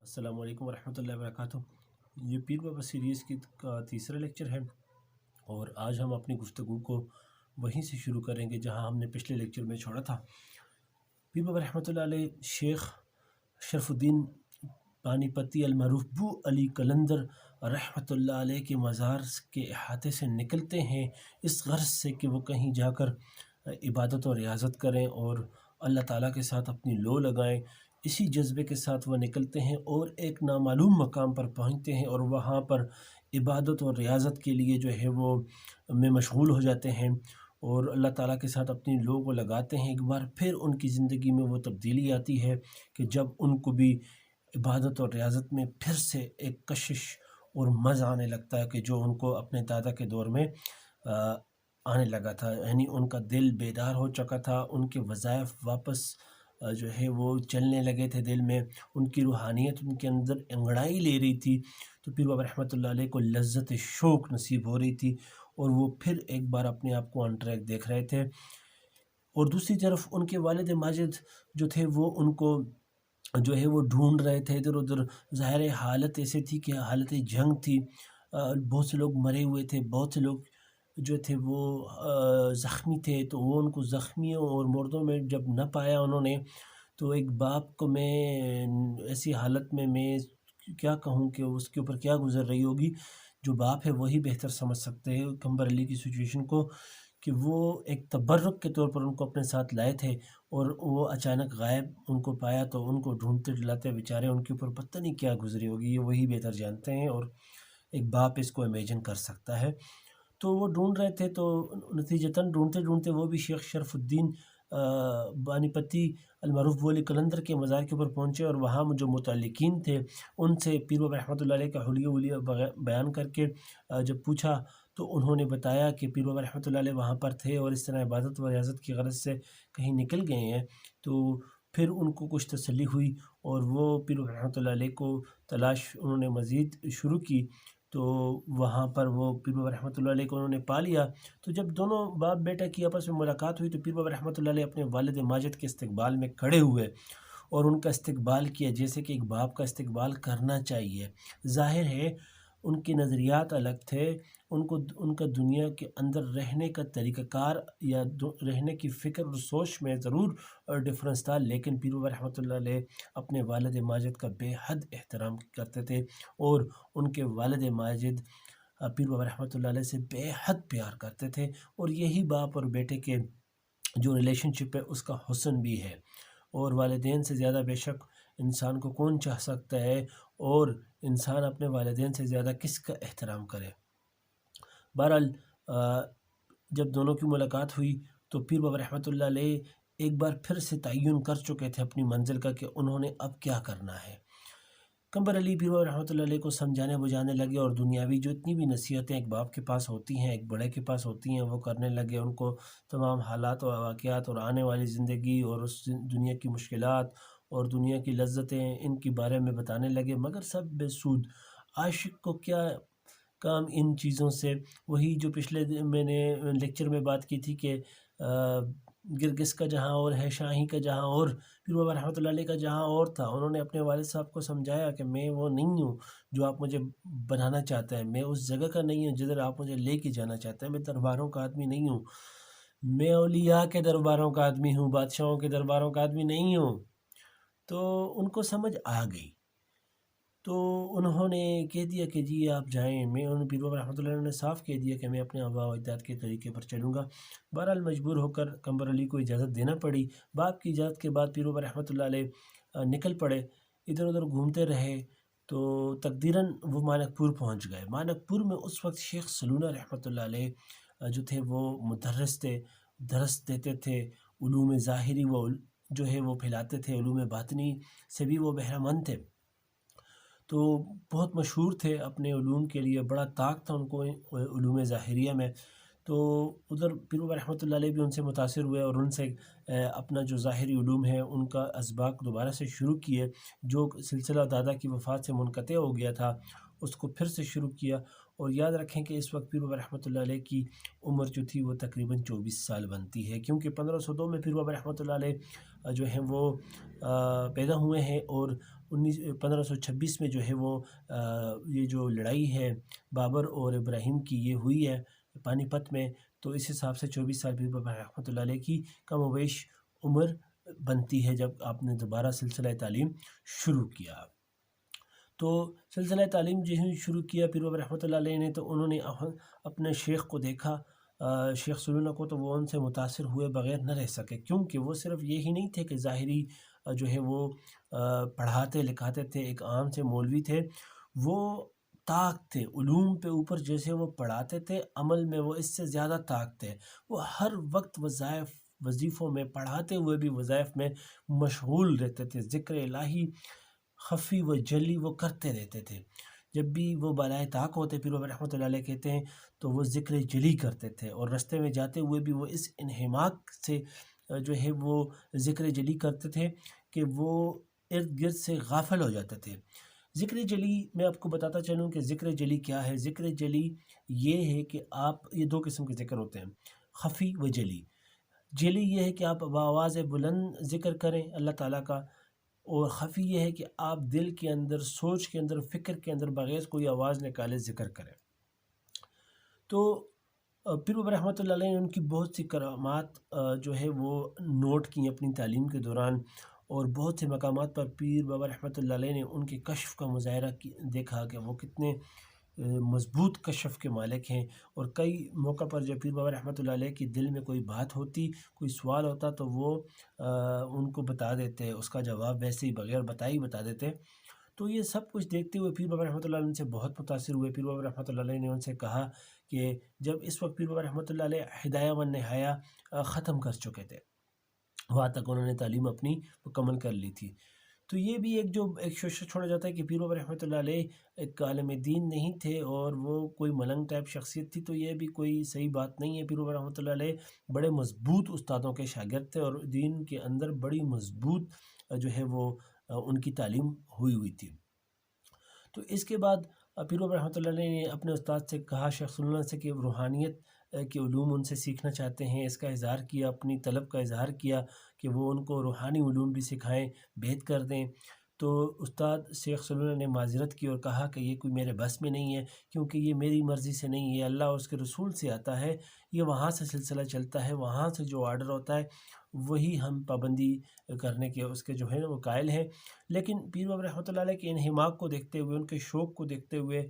السلام علیکم ورحمۃ اللہ وبرکاتہ۔ یہ پیر بابا سیریز کا تیسرا لیکچر ہے اور آج ہم اپنی گفتگو کو وہیں سے شروع کریں گے جہاں ہم نے پچھلے لیکچر میں چھوڑا تھا۔ پیر بابا رحمۃ اللہ علیہ شیخ شرف الدین پانی پتی المعروف بو علی قلندر رحمۃ اللہ علیہ کے مزار کے احاطے سے نکلتے ہیں اس غرض سے کہ وہ کہیں جا کر عبادت و ریاضت کریں اور اللہ تعالیٰ کے ساتھ اپنی لو لگائیں۔ اسی جذبے کے ساتھ وہ نکلتے ہیں اور ایک نامعلوم مقام پر پہنچتے ہیں اور وہاں پر عبادت اور ریاضت کے لیے جو ہے وہ میں مشغول ہو جاتے ہیں اور اللہ تعالیٰ کے ساتھ اپنی لو کو لگاتے ہیں۔ ایک بار پھر ان کی زندگی میں وہ تبدیلی آتی ہے کہ جب ان کو بھی عبادت اور ریاضت میں پھر سے ایک کشش اور مزہ آنے لگتا ہے کہ جو ان کو اپنے دادا کے دور میں آنے لگا تھا، یعنی ان کا دل بیدار ہو چکا تھا، ان کے وظائف واپس جو ہے وہ چلنے لگے تھے دل میں، ان کی روحانیت ان کے اندر انگڑائی لے رہی تھی۔ تو پیر بابا رحمۃ اللہ علیہ کو لذت شوق نصیب ہو رہی تھی اور وہ پھر ایک بار اپنے آپ کو آن ٹریک دیکھ رہے تھے۔ اور دوسری طرف ان کے والد ماجد جو تھے وہ ان کو جو ہے وہ ڈھونڈ رہے تھے ادھر ادھر۔ ظاہر حالت ایسے تھی کہ حالت جنگ تھی، بہت سے لوگ مرے ہوئے تھے، بہت سے لوگ جو تھے وہ زخمی تھے، تو وہ ان کو زخمیوں اور مردوں میں جب نہ پایا انہوں نے، تو ایک باپ کو میں ایسی حالت میں کیا کہوں کہ اس کے اوپر کیا گزر رہی ہوگی، جو باپ ہے وہی بہتر سمجھ سکتے ہیں قمبر علی کی سچویشن کو، کہ وہ ایک تبرک کے طور پر ان کو اپنے ساتھ لائے تھے اور وہ اچانک غائب ان کو پایا تو ان کو ڈھونڈتے ڈلاتے بیچارے ان کے اوپر پتہ نہیں کیا گزری ہوگی، یہ وہی بہتر جانتے ہیں اور ایک باپ اس کو امیجن کر سکتا ہے۔ تو وہ ڈھونڈ رہے تھے، تو نتیجتاً ڈھونڈتے ڈھونڈتے وہ بھی شیخ شرف الدین بانی پتی المعروف بو علی قلندر کے مزار کے اوپر پہنچے اور وہاں جو متعلقین تھے ان سے پیر بابا رحمۃ اللہ علیہ کا حلیہ ولیہ بیان کر کے جب پوچھا تو انہوں نے بتایا کہ پیر بابا رحمۃ اللہ علیہ وہاں پر تھے اور اس طرح عبادت و ریاضت کی غرض سے کہیں نکل گئے ہیں۔ تو پھر ان کو کچھ تسلی ہوئی اور وہ پیر بابا رحمۃ اللہ علیہ کو تلاش انہوں نے مزید شروع کی، تو وہاں پر وہ پیر بابا رحمۃ اللہ علیہ کو انہوں نے پا لیا۔ تو جب دونوں باپ بیٹا کی آپس میں ملاقات ہوئی تو پیر بابا رحمۃ اللہ علیہ اپنے والد ماجد کے استقبال میں کھڑے ہوئے اور ان کا استقبال کیا جیسے کہ ایک باپ کا استقبال کرنا چاہیے۔ ظاہر ہے ان کے نظریات الگ تھے، ان کا دنیا کے اندر رہنے کا طریقہ کار یا رہنے کی فکر اور سوچ میں ضرور ڈفرنس تھا، لیکن پیر بابا رحمۃ اللہ علیہ اپنے والد ماجد کا بے حد احترام کرتے تھے اور ان کے والد ماجد پیر بابا رحمۃ اللہ علیہ سے بے حد پیار کرتے تھے، اور یہی باپ اور بیٹے کے جو ریلیشن شپ ہے اس کا حسن بھی ہے۔ اور والدین سے زیادہ بے شک انسان کو کون چاہ سکتا ہے، اور انسان اپنے والدین سے زیادہ کس کا احترام کرے۔ بہرحال جب دونوں کی ملاقات ہوئی تو پیر بابا رحمۃ اللہ علیہ ایک بار پھر سے تعین کر چکے تھے اپنی منزل کا کہ انہوں نے اب کیا کرنا ہے۔ قمبر علی پیر بابا رحمۃ اللہ علیہ کو سمجھانے بجھانے لگے اور دنیاوی جو اتنی بھی نصیحتیں ایک باپ کے پاس ہوتی ہیں، ایک بڑے کے پاس ہوتی ہیں، وہ کرنے لگے۔ ان کو تمام حالات و واقعات اور آنے والی زندگی اور اس دنیا کی مشکلات اور دنیا کی لذتیں ان کے بارے میں بتانے لگے، مگر سب بے سود۔ عاشق کو کیا کام ان چیزوں سے؟ وہی جو پچھلے میں نے لیکچر میں بات کی تھی کہ گرگس کا جہاں اور ہے، شاہی کا جہاں اور، پیر بابا رحمۃ اللہ علیہ کا جہاں اور تھا۔ انہوں نے اپنے والد صاحب کو سمجھایا کہ میں وہ نہیں ہوں جو آپ مجھے بنانا چاہتے ہیں، میں اس جگہ کا نہیں ہوں جدھر آپ مجھے لے کے جانا چاہتے ہیں، میں درباروں کا آدمی نہیں ہوں، میں اولیاء کے درباروں کا آدمی ہوں، بادشاہوں کے درباروں کا آدمی نہیں ہوں۔ تو ان کو سمجھ آ گئی، تو انہوں نے کہہ دیا کہ جی آپ جائیں۔ پیر بابا رحمۃ اللہ علیہ نے صاف کہہ دیا کہ میں اپنے آباء و اجداد کے طریقے پر چلوں گا۔ بہرحال مجبور ہو کر قمبر علی کو اجازت دینا پڑی۔ باپ کی اجازت کے بعد پیر بابا رحمۃ اللہ علیہ نکل پڑے، ادھر ادھر گھومتے رہے، تو تقدیراً وہ مانک پور پہنچ گئے۔ مانک پور میں اس وقت شیخ سلونہ رحمۃ اللہ علیہ جو تھے وہ مدرس تھے، درس دیتے تھے، علوم ظاہری وہ جو ہے وہ پھیلاتے تھے، علوم باطنی سے بھی وہ بہرہ مند تھے، تو بہت مشہور تھے اپنے علوم کے لیے، بڑا طاق تھا ان کو علوم ظاہریہ میں۔ تو ادھر پیر بابا رحمۃ اللہ علیہ بھی ان سے متاثر ہوئے اور ان سے اپنا جو ظاہری علوم ہے ان کا اسباق دوبارہ سے شروع کیے، جو سلسلہ دادا کی وفات سے منقطع ہو گیا تھا اس کو پھر سے شروع کیا۔ اور یاد رکھیں کہ اس وقت پیر بابا رحمۃ اللہ علیہ کی عمر جو تھی وہ تقریباً 24 سال بنتی ہے، کیونکہ 1502 میں پیر بابا رحمۃ اللہ علیہ جو ہیں وہ پیدا ہوئے ہیں اور 1526 میں جو ہے وہ یہ جو لڑائی ہے بابر اور ابراہیم کی یہ ہوئی ہے پانی پت میں، تو اس حساب سے 24 سال پیر بابا رحمۃ اللہ علیہ کی کم و بیش عمر بنتی ہے جب آپ نے دوبارہ سلسلہ تعلیم شروع کیا۔ تو سلسلہ تعلیم جو شروع کیا پیر بابا رحمۃ اللہ علیہ نے، تو انہوں نے اپنے شیخ کو دیکھا، شیخ سلونہ کو، تو وہ ان سے متاثر ہوئے بغیر نہ رہ سکے، کیونکہ وہ صرف یہی نہیں تھے کہ ظاہری جو ہے وہ پڑھاتے لکھاتے تھے، ایک عام سے مولوی تھے، وہ طاق تھے علوم پہ اوپر، جیسے وہ پڑھاتے تھے عمل میں وہ اس سے زیادہ طاق تھے، وہ ہر وقت وظیفوں میں، پڑھاتے ہوئے بھی وظائف میں مشغول رہتے تھے، ذکر الہی خفی و جلی وہ کرتے رہتے تھے۔ جب بھی وہ بالائے طاق ہوتے پیر بابا رحمۃ اللہ علیہ کہتے ہیں، تو وہ ذکر جلی کرتے تھے، اور رستے میں جاتے ہوئے بھی وہ اس انہماک سے جو ہے وہ ذکر جلی کرتے تھے کہ وہ ارد گرد سے غافل ہو جاتے تھے۔ ذکر جلی میں آپ کو بتاتا چلوں کہ ذکر جلی کیا ہے۔ ذکر جلی یہ ہے کہ آپ، یہ دو قسم کے ذکر ہوتے ہیں، خفی و جلی۔ جلی یہ ہے کہ آپ بآواز بلند ذکر کریں اللہ تعالیٰ کا، اور خفی یہ ہے کہ آپ دل کے اندر، سوچ کے اندر، فکر کے اندر بغیر کوئی آواز نکالے ذکر کریں۔ تو پیر بابا رحمۃ اللہ علیہ نے ان کی بہت سی کرامات جو ہے وہ نوٹ کی اپنی تعلیم کے دوران، اور بہت سے مقامات پر پیر بابا رحمۃ اللہ علیہ نے ان کے کشف کا مظاہرہ دیکھا کہ وہ کتنے مضبوط کشف کے مالک ہیں، اور کئی موقع پر جب پیر بابا رحمۃ اللہ علیہ کی دل میں کوئی بات ہوتی، کوئی سوال ہوتا، تو وہ ان کو بتا دیتے، اس کا جواب ویسے ہی بغیر بتائے ہی بتا دیتے۔ تو یہ سب کچھ دیکھتے ہوئے پیر بابا رحمۃ اللہ علیہ ان سے بہت متاثر ہوئے۔ پیر بابا رحمۃ اللہ علیہ نے ان سے کہا کہ جب اس وقت پیر بابا رحمۃ اللہ علیہ ہدایہ و نہایہ ختم کر چکے تھے، وہاں تک انہوں نے تعلیم اپنی مکمل کر لی تھی، تو یہ بھی ایک شوشہ چھوڑا جاتا ہے کہ پیر بابا رحمۃ اللہ علیہ ایک عالم دین نہیں تھے، اور وہ کوئی ملنگ ٹائپ شخصیت تھی، تو یہ بھی کوئی صحیح بات نہیں ہے۔ پیر بابا رحمۃ اللہ علیہ بڑے مضبوط استادوں کے شاگرد تھے، اور دین کے اندر بڑی مضبوط جو ہے وہ ان کی تعلیم ہوئی تھی۔ تو اس کے بعد پیر بابا رحمۃ اللہ علیہ نے اپنے استاد سے کہا، شیخ سلونہ سے، کہ روحانیت کے علوم ان سے سیکھنا چاہتے ہیں، اس کا اظہار کیا، اپنی طلب کا اظہار کیا کہ وہ ان کو روحانی علوم بھی سکھائیں، بیعت کر دیں۔ تو استاد شیخ سلونہ نے معذرت کی اور کہا کہ یہ کوئی میرے بس میں نہیں ہے، کیونکہ یہ میری مرضی سے نہیں ہے، اللہ اور اس کے رسول سے آتا ہے، یہ وہاں سے سلسلہ چلتا ہے، وہاں سے جو آرڈر ہوتا ہے وہی ہم پابندی کرنے کے اس کے جو ہے وہ قائل ہیں۔ لیکن پیر بابا رحمۃ اللہ علیہ کے انہماک کو دیکھتے ہوئے، ان کے شوق کو دیکھتے ہوئے،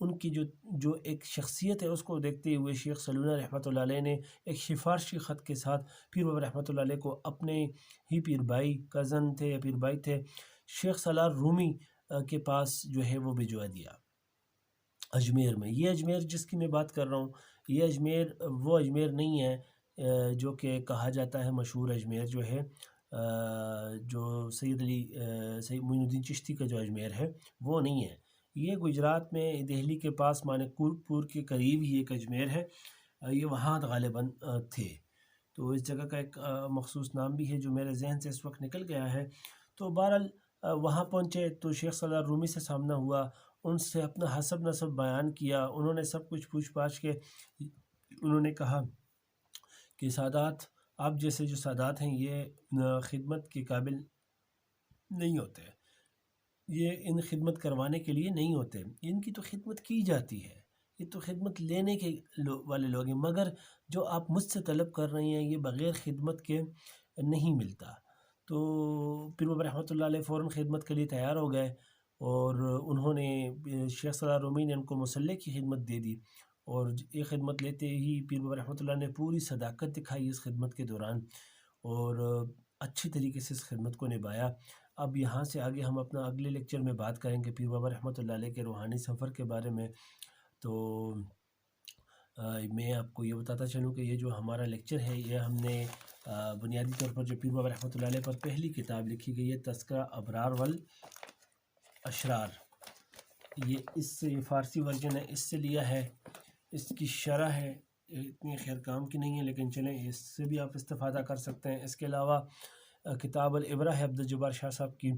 ان کی جو ایک شخصیت ہے اس کو دیکھتے ہوئے، شیخ سلونہ رحمۃ اللہ علیہ نے ایک سفارشی خط کے ساتھ پیر بابا رحمۃ اللہ علیہ کو اپنے ہی پیر بھائی، کزن تھے یا پیر بھائی تھے، شیخ سالار رومی کے پاس جو ہے وہ بھجوا دیا اجمیر میں۔ یہ اجمیر جس کی میں بات کر رہا ہوں، یہ اجمیر وہ اجمیر نہیں ہے جو کہ کہا جاتا ہے مشہور اجمیر جو ہے، جو سید معین الدین چشتی کا جو اجمیر ہے وہ نہیں ہے، یہ گجرات میں دہلی کے پاس مانکپور پور کے قریب ہی ایک اجمیر ہے، یہ وہاں غالباً تھے۔ تو اس جگہ کا ایک مخصوص نام بھی ہے جو میرے ذہن سے اس وقت نکل گیا ہے۔ تو بہرحال وہاں پہنچے تو شیخ سالار رومی سے سامنا ہوا، ان سے اپنا حسب نسب بیان کیا، انہوں نے سب کچھ پوچھ پاچھ کے انہوں نے کہا کہ سادات، آپ جیسے جو سادات ہیں یہ خدمت کے قابل نہیں ہوتے، یہ ان خدمت کروانے کے لیے نہیں ہوتے، ان کی تو خدمت کی جاتی ہے، یہ تو خدمت لینے کے والے لوگ ہیں، مگر جو آپ مجھ سے طلب کر رہے ہیں یہ بغیر خدمت کے نہیں ملتا۔ تو پیر بابا رحمۃ اللہ علیہ فوراً خدمت کے لیے تیار ہو گئے، اور انہوں نے شیخ سالار رومی نے ان کو مسلح کی خدمت دے دی، اور یہ خدمت لیتے ہی پیر بابا رحمۃ اللہ نے پوری صداقت دکھائی اس خدمت کے دوران، اور اچھی طریقے سے اس خدمت کو نبھایا۔ اب یہاں سے آگے ہم اپنا اگلے لیکچر میں بات کریں گے پیر بابا رحمۃ اللہ علیہ کے روحانی سفر کے بارے میں۔ تو میں آپ کو یہ بتاتا چلوں کہ یہ جو ہمارا لیکچر ہے یہ ہم نے بنیادی طور پر جو پیر بابا رحمۃ اللہ علیہ پر پہلی کتاب لکھی گئی ہے تذکرہ ابرار والاشرار، یہ فارسی ورژن ہے، اس سے لیا ہے، اس کی شرح ہے، اتنی خیر کام کی نہیں ہے لیکن چلیں اس سے بھی آپ استفادہ کر سکتے ہیں۔ اس کے علاوہ کتاب العبرہ ہے عبد الجبار شاہ صاحب کی،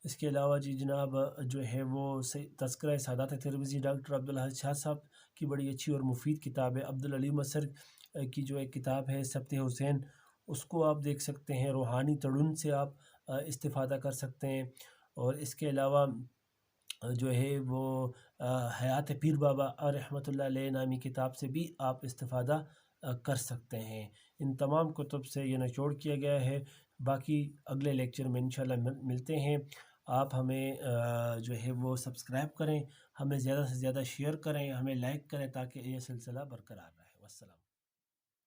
اس کے علاوہ جی جناب جو ہے وہ تذکرہ سادات ترمذی ڈاکٹر عبدالحج شاہ صاحب کی بڑی اچھی اور مفید کتاب ہے۔ عبدالعلی مصر کی جو ایک کتاب ہے سبت حسین، اس کو آپ دیکھ سکتے ہیں، روحانی تڑن سے آپ استفادہ کر سکتے ہیں۔ اور اس کے علاوہ جو ہے وہ حیات پیر بابا رحمۃ اللہ علیہ نامی کتاب سے بھی آپ استفادہ کر سکتے ہیں۔ ان تمام کتب سے یہ نچوڑ کیا گیا ہے۔ باقی اگلے لیکچر میں انشاءاللہ ملتے ہیں۔ آپ ہمیں جو ہے وہ سبسکرائب کریں، ہمیں زیادہ سے زیادہ شیئر کریں، ہمیں لائک کریں تاکہ یہ سلسلہ برقرار رہے۔ والسلام۔